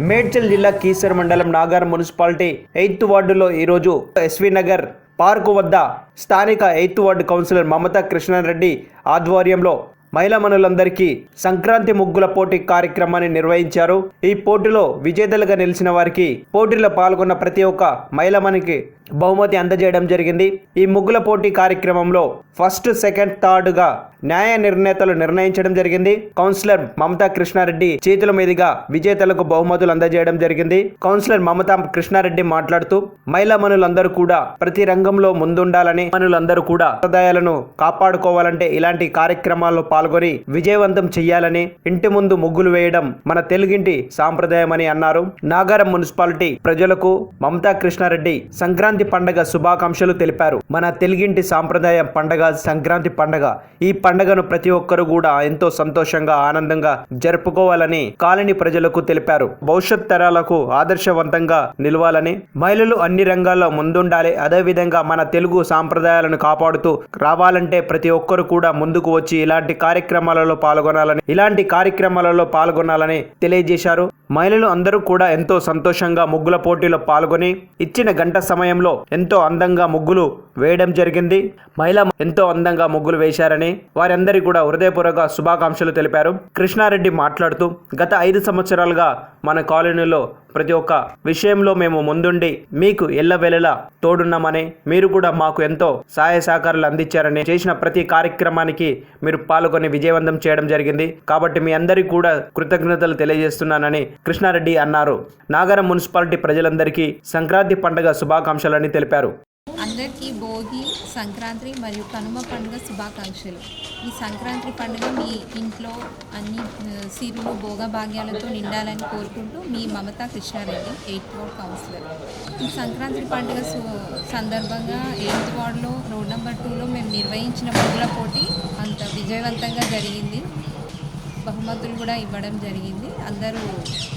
మేడ్చల్ జిల్లా కీసర మండలం Nagaram municipality 8th వార్డులో ఈరోజు ఎస్వి నగర్ పార్కు వద్ద స్థానిక 8th ward councillor Mamata Krishna Reddy ఆధ్వర్యంలో మహిళా మనులందరికీ సంక్రాంతి ముగ్గుల పోటీ కార్యక్రమాన్ని నిర్వహించారు. ఈ పోటీలో విజేతలుగా నిలిచిన వారికి పోటీలో పాల్గొన్న ప్రతి ఒక్క మహిళమనికి బహుమతి అందజేయడం జరిగింది. ఈ ముగ్గుల పోటీ కార్యక్రమంలో ఫస్ట్, సెకండ్, థర్డ్ గా న్యాయ నిర్ణేతలు నిర్ణయించడం జరిగింది. కౌన్సిలర్ మమతా కృష్ణారెడ్డి చేతుల మీదుగా విజేతలకు బహుమతులు అందజేయడం జరిగింది. కౌన్సిలర్ మమతా కృష్ణారెడ్డి మాట్లాడుతూ మహిళా మనులందరూ కూడా ప్రతి రంగంలో ముందుండాలని, మనులందరూ కూడా సంప్రదాయాలను కాపాడుకోవాలంటే ఇలాంటి కార్యక్రమాల్లో పాల్గొని విజయవంతం చేయాలని, ఇంటి ముందు ముగ్గులు వేయడం మన తెలుగింటి సాంప్రదాయమని అన్నారు. నాగారం మున్సిపాలిటీ ప్రజలకు మమతా కృష్ణారెడ్డి సంక్రాంతి పండుగ శుభాకాంక్షలు తెలిపారు. మన తెలుగింటి సాంప్రదాయ పండుగ సంక్రాంతి పండుగ. ఈ పండుగను ప్రతి ఒక్కరు కూడా ఎంతో సంతోషంగా, ఆనందంగా జరుపుకోవాలని కాలనీ ప్రజలకు తెలిపారు. భవిష్యత్ తరాలకు ఆదర్శవంతంగా నిలవాలని, మహిళలు అన్ని రంగాల్లో ముందుండాలి. అదేవిధంగా మన తెలుగు సాంప్రదాయాలను కాపాడుతూ రావాలంటే ప్రతి ఒక్కరు కూడా ముందుకు వచ్చి ఇలాంటి కార్యక్రమాలలో పాల్గొనాలని తెలియజేశారు. మహిళలు అందరూ కూడా ఎంతో సంతోషంగా ముగ్గుల పోటీలో పాల్గొని ఇచ్చిన గంట సమయంలో ఎంతో అందంగా ముగ్గులు వేయడం జరిగింది. మహిళ ఎంతో అందంగా ముగ్గులు వేశారని వారందరికీ కూడా హృదయపూర్వక శుభాకాంక్షలు తెలిపారు. కృష్ణారెడ్డి మాట్లాడుతూ గత 5 సంవత్సరాలుగా మన కాలనీలో ప్రతి ఒక్క విషయంలో మేము ముందుండి మీకు ఎల్లవేళలా తోడున్నామని, మీరు కూడా మాకు ఎంతో సహాయ సహకారాలు అందించారని, చేసిన ప్రతి కార్యక్రమానికి మీరు పాల్గొని విజయవంతం చేయడం జరిగింది. కాబట్టి మీ అందరికీ కూడా కృతజ్ఞతలు తెలియజేస్తున్నానని కృష్ణారెడ్డి అన్నారు. నాగారం మున్సిపాలిటీ ప్రజలందరికీ సంక్రాంతి పండుగ శుభాకాంక్షలని తెలిపారు. అందరికీ భోగి, సంక్రాంతి మరియు కనుమ పండుగ శుభాకాంక్షలు. ఈ సంక్రాంతి పండుగ మీ ఇంట్లో అన్ని సిరులు, భోగభాగ్యాలతో నిండాలని కోరుకుంటూ మీ Mamata Krishnareddy, 8th ward councillor. ఈ సంక్రాంతి పండుగ సందర్భంగా 8th వార్డులో రోడ్ నెంబర్ 2లో మేము నిర్వహించిన ముగ్గుల పోటీ అంత విజయవంతంగా జరిగింది. బహుమతులు కూడా ఇవ్వడం జరిగింది. అందరూ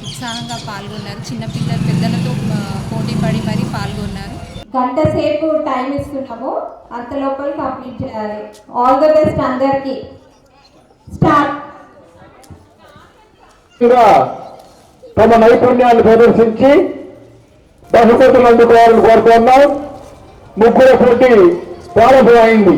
ఉత్సాహంగా పాల్గొన్నారు. చిన్నపిల్లలు పెద్దలతో పోటీ పడి మరీ పాల్గొన్నారు. గంట సేపు టైం ఇస్తున్నాము, అంత లోపల కంప్లీట్ చేయాలి. ఆల్ ద బెస్ట్ అందరికి. స్టార్ట్. తమ నైపుణ్యాన్ని ప్రదర్శించి బహుమతులు అందుకోవాలని కోరుతున్నాం. ముగ్గుల పోటీ ప్రారంభమైంది.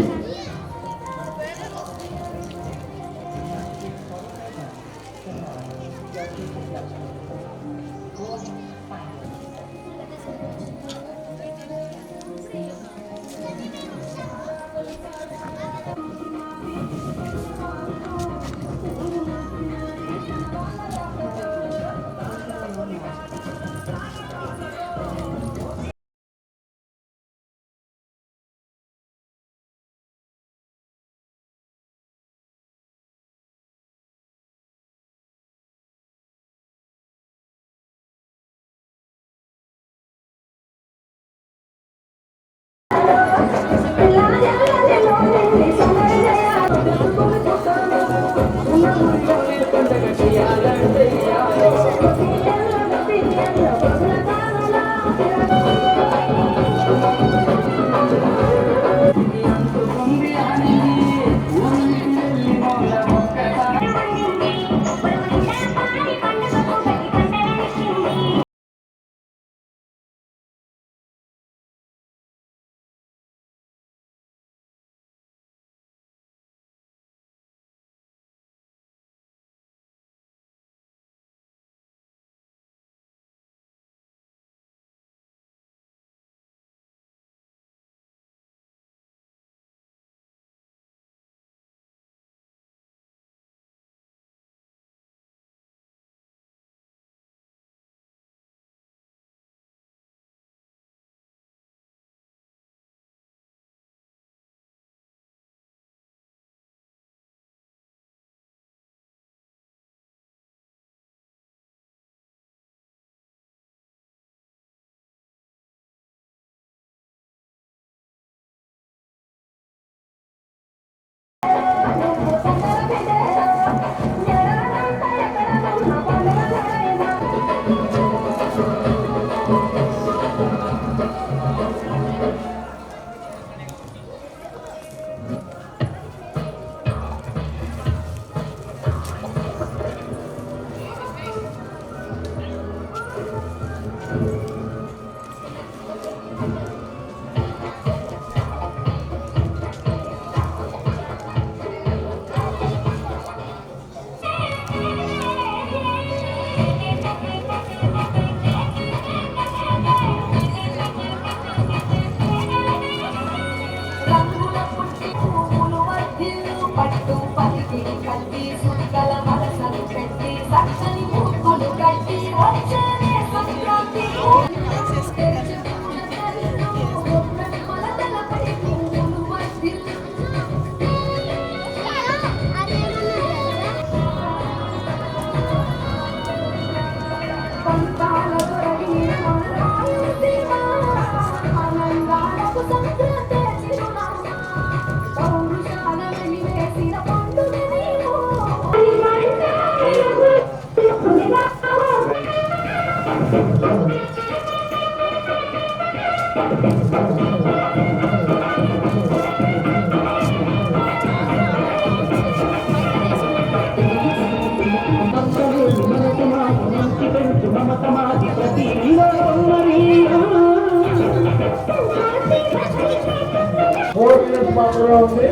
మాత్రమే ఉంది,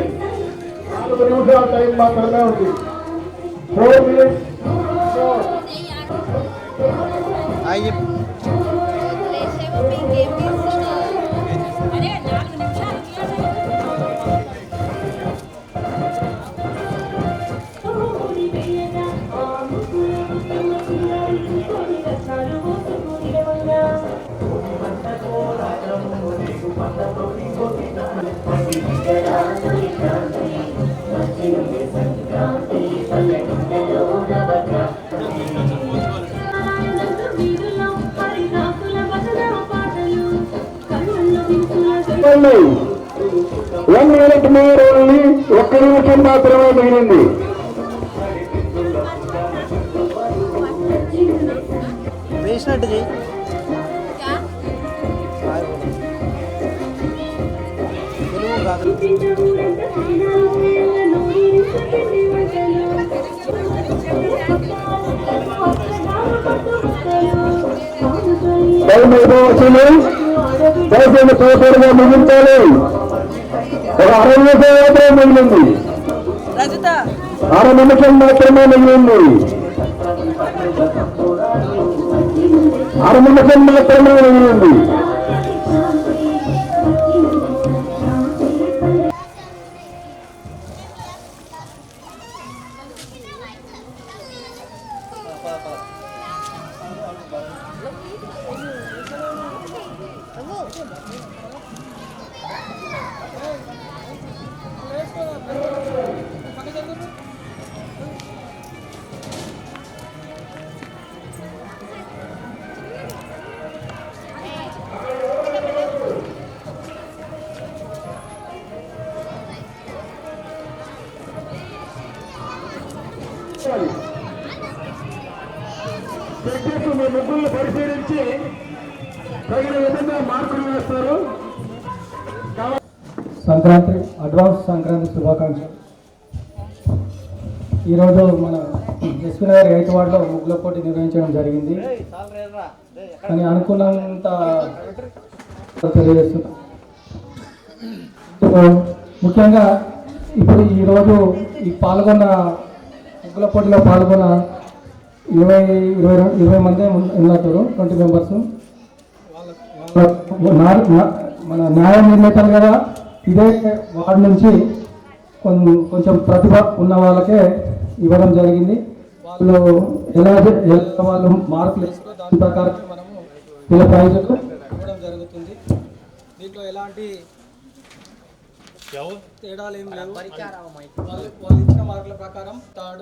4 నిమిషాల టైం మాత్రమే ఉంది. 4 minutes. Only 1 minute more only, 1 నిమిషం మాత్రమే మిగిలింది. వేసినట్టు చేయి. టైం అయిపోవచ్చింది, దయచేసి తోటగా ముగించాలి. ఒక 6 నిమిషం మాత్రమే మిగిలింది, 6 నిమిషం మాత్రమే మిగిలింది, 6 నిమిషం మాత్రమే మిగిలింది. మీ ముగ్గులు పరిశీలించి తగిన విధంగా మార్కులు వేస్తారు. సంక్రాంతి అడ్వాన్స్ సంక్రాంతి శుభాకాంక్షలు. ఈరోజు మన ఎస్పీ నగర్ 8th వార్డులో ముగ్గుల పోటీ నిర్వహించడం జరిగింది. కానీ అనుకున్నంత తెలియజేస్తున్నాం. ముఖ్యంగా ఇప్పుడు ఈరోజు ఈ పాల్గొన్న ముగ్గుల పోటీలో పాల్గొన్న 20 మంది ఉన్నట్టు 20 మెంబర్స్ మన న్యాయ నిర్ణేతలు కదా, ఇదే వార్డు నుంచి కొంచెం ప్రతిభ ఉన్న వాళ్ళకే ఇవ్వడం జరిగింది. వాళ్ళు ఎలా వాళ్ళు మార్కులు వేస్తారో దాని ప్రకారం మనము వీళ్ళ ప్రైజులు ఇవ్వడం జరుగుతుంది. దీంట్లో ఎలాంటి తేడాలు ఏమి లేవు. వాళ్ళు ఇచ్చిన మార్కుల ప్రకారం 3rd,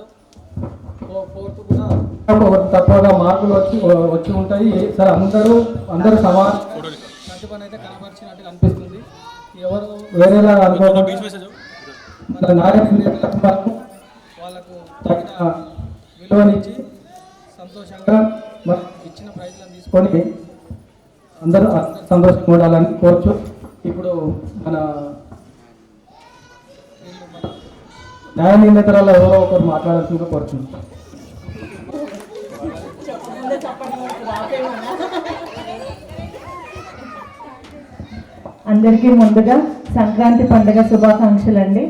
4th కూడా తక్కువగా మార్కులు వచ్చి ఉంటాయి. సరే అందరూ సమాన ప్రతిభను అయితే కనబరిచినట్టు అనిపిస్తుంది. ఎవరు వేరేలా అనుకోకుండా మన నాయకులకు వాళ్ళకు తగిన విలువనిచ్చి సంతోషంగా మనం ఇచ్చిన ప్రైజ్లను తీసుకొని అందరూ సంతోషంగా ఉండాలని కోరుచు. ఇప్పుడు మన న్యాయ నిర్ణేతలలో ఎవరో ఒకరు మాట్లాడాల్సిందిగా కోరుచున్నాం. అందరికీ ముందుగా సంక్రాంతి పండుగ శుభాకాంక్షలు అండి.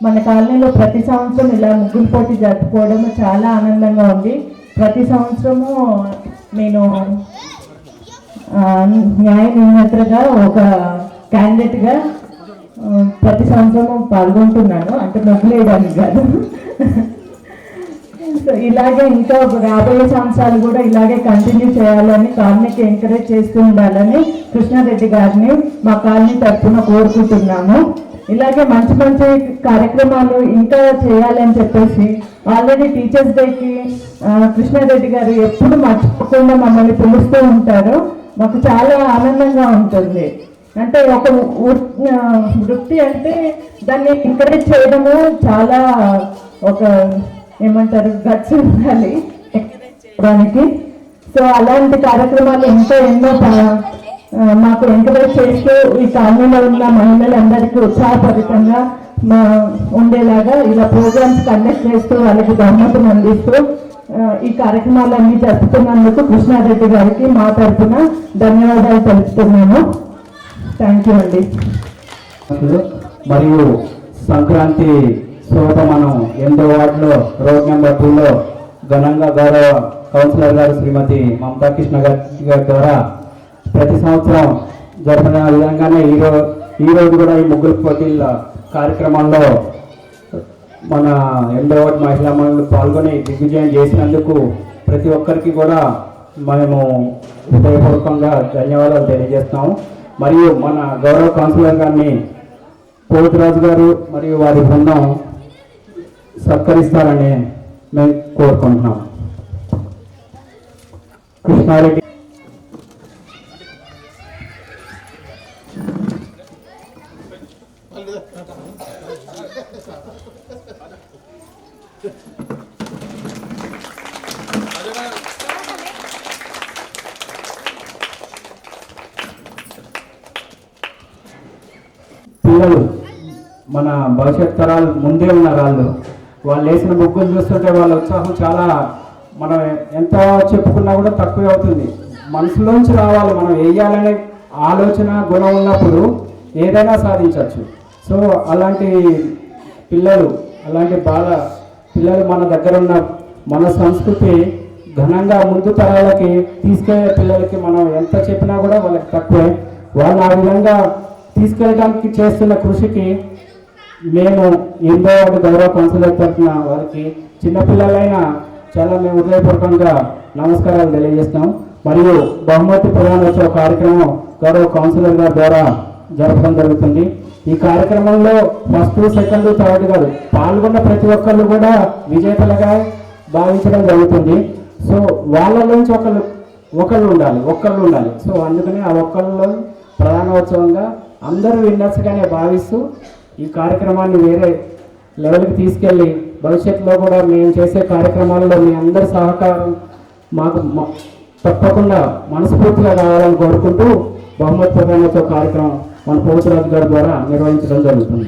మన కాలనీలో ప్రతి సంవత్సరం ఇలా ముగ్గుల పోటీ జరుపుకోవడం చాలా ఆనందంగా ఉంది. ప్రతి సంవత్సరము నేను న్యాయ నిర్ణేతగా ఒక క్యాండిడేట్గా ప్రతి సంవత్సరం పాల్గొంటున్నాను, అంటే ముగ్గులు వేయడానికి కాదు. సో ఇలాగే ఇంకా రాబోయే సంవత్సరాలు కూడా ఇలాగే కంటిన్యూ చేయాలని, కాలనీకి ఎంకరేజ్ చేస్తూ ఉండాలని కృష్ణారెడ్డి గారిని మా కాలనీ తరఫున కోరుకుంటున్నాము. ఇలాగే మంచి మంచి కార్యక్రమాలు ఇంకా చేయాలని చెప్పేసి ఆల్రెడీ టీచర్స్ డేకి కృష్ణారెడ్డి గారు ఎప్పుడు మర్చిపోకుండా మమ్మల్ని పిలుస్తూ ఉంటారు. మాకు చాలా ఆనందంగా ఉంటుంది. అంటే ఒక వృత్తి అంటే దాన్ని ఎంకరేజ్ చేయడము చాలా ఒక ఏమంటారు గట్స్ ఉండాలి ఎంకరేజ్ చేయడానికి. సో అలాంటి కార్యక్రమాలు ఇంకా ఎన్నో మాకు ఎంకరేజ్ చేస్తూ ఈ కాలనీలో ఉన్న మహిళలందరికీ ఉత్సాహపరితంగా ఉండేలాగా ఇలా ప్రోగ్రామ్స్ కండక్ట్ చేస్తూ వాళ్ళకి బహుమతులు అందిస్తూ ఈ కార్యక్రమాలన్నీ జరుపుతున్నందుకు కృష్ణారెడ్డి గారికి మా తరఫున ధన్యవాదాలు తెలుపుతున్నాను. థ్యాంక్ యూ అండి. మరియు సంక్రాంతి శోభ మనం 8వ వార్డులో రోడ్ నెంబర్ 2లో ఘనంగా గౌరవ కౌన్సిలర్ గారు శ్రీమతి మమతా కృష్ణ గారి ద్వారా ప్రతి సంవత్సరం జరిపిన విధంగానే ఈరోజు కూడా ఈ ముగ్గురు పోటీల కార్యక్రమంలో మన 8వ వార్డు మహిళా మండలి పాల్గొని దిగ్విజయం చేసినందుకు ప్రతి ఒక్కరికి కూడా మేము హృదయపూర్వకంగా ధన్యవాదాలు తెలియజేస్తున్నాము. మరియు మన గౌరవ కౌన్సిలర్ గారిని కోటిరాజు గారు మరియు వారి బృందం సత్కరిస్తారని మేము కోరుకుంటున్నాం. కృష్ణారెడ్డి పిల్లలు మన భవిష్యత్ తరాలు ముందే ఉన్న వాళ్ళు వేసిన ముగ్గులు చూస్తుంటే వాళ్ళ ఉత్సాహం చాలా, మనం ఎంత చెప్పుకున్నా కూడా తక్కువే అవుతుంది. మనసులోంచి రావాలి. మనం వేయాలనే ఆలోచన గుణం ఉన్నప్పుడు ఏదైనా సాధించవచ్చు. సో అలాంటి పిల్లలు మన దగ్గర ఉన్న మన సంస్కృతి ఘనంగా ముందు తరాలకి తీసుకెళ్లే పిల్లలకి మనం ఎంత చెప్పినా కూడా వాళ్ళకి తక్కువే. వాళ్ళు ఆ విధంగా తీసుకెళ్ళడానికి చేస్తున్న కృషికి మేము 8వ వార్డు గౌరవ కౌన్సిలర్ తరఫున వారికి చిన్నపిల్లలైనా చాలా మేము హృదయపూర్వకంగా నమస్కారాలు తెలియజేస్తాం. మరియు బహుమతి ప్రదానోత్సవ కార్యక్రమం గౌరవ కౌన్సిలర్ గారి ద్వారా జరపడం జరుగుతుంది. ఈ కార్యక్రమంలో ఫస్ట్, సెకండ్, థర్డ్ కాదు, పాల్గొన్న ప్రతి ఒక్కళ్ళు కూడా విజేతలుగా భావించడం జరుగుతుంది. సో వాళ్ళలోంచి ఒకళ్ళు ఉండాలి. సో అందుకని ఆ ఒక్కళ్ళు ప్రధానోత్సవంగా అందరూ విన్నర్స్గానే భావిస్తూ ఈ కార్యక్రమాన్ని వేరే లెవెల్కి తీసుకెళ్ళి భవిష్యత్తులో కూడా మేము చేసే కార్యక్రమాల్లో మీ అందరి సహకారం మాకు తప్పకుండా మనస్ఫూర్తిగా కావాలని కోరుకుంటూ బహుమతి ప్రదానోత్సవ కార్యక్రమం మన పోచరాజు గారి ద్వారా నిర్వహించడం జరుగుతుంది.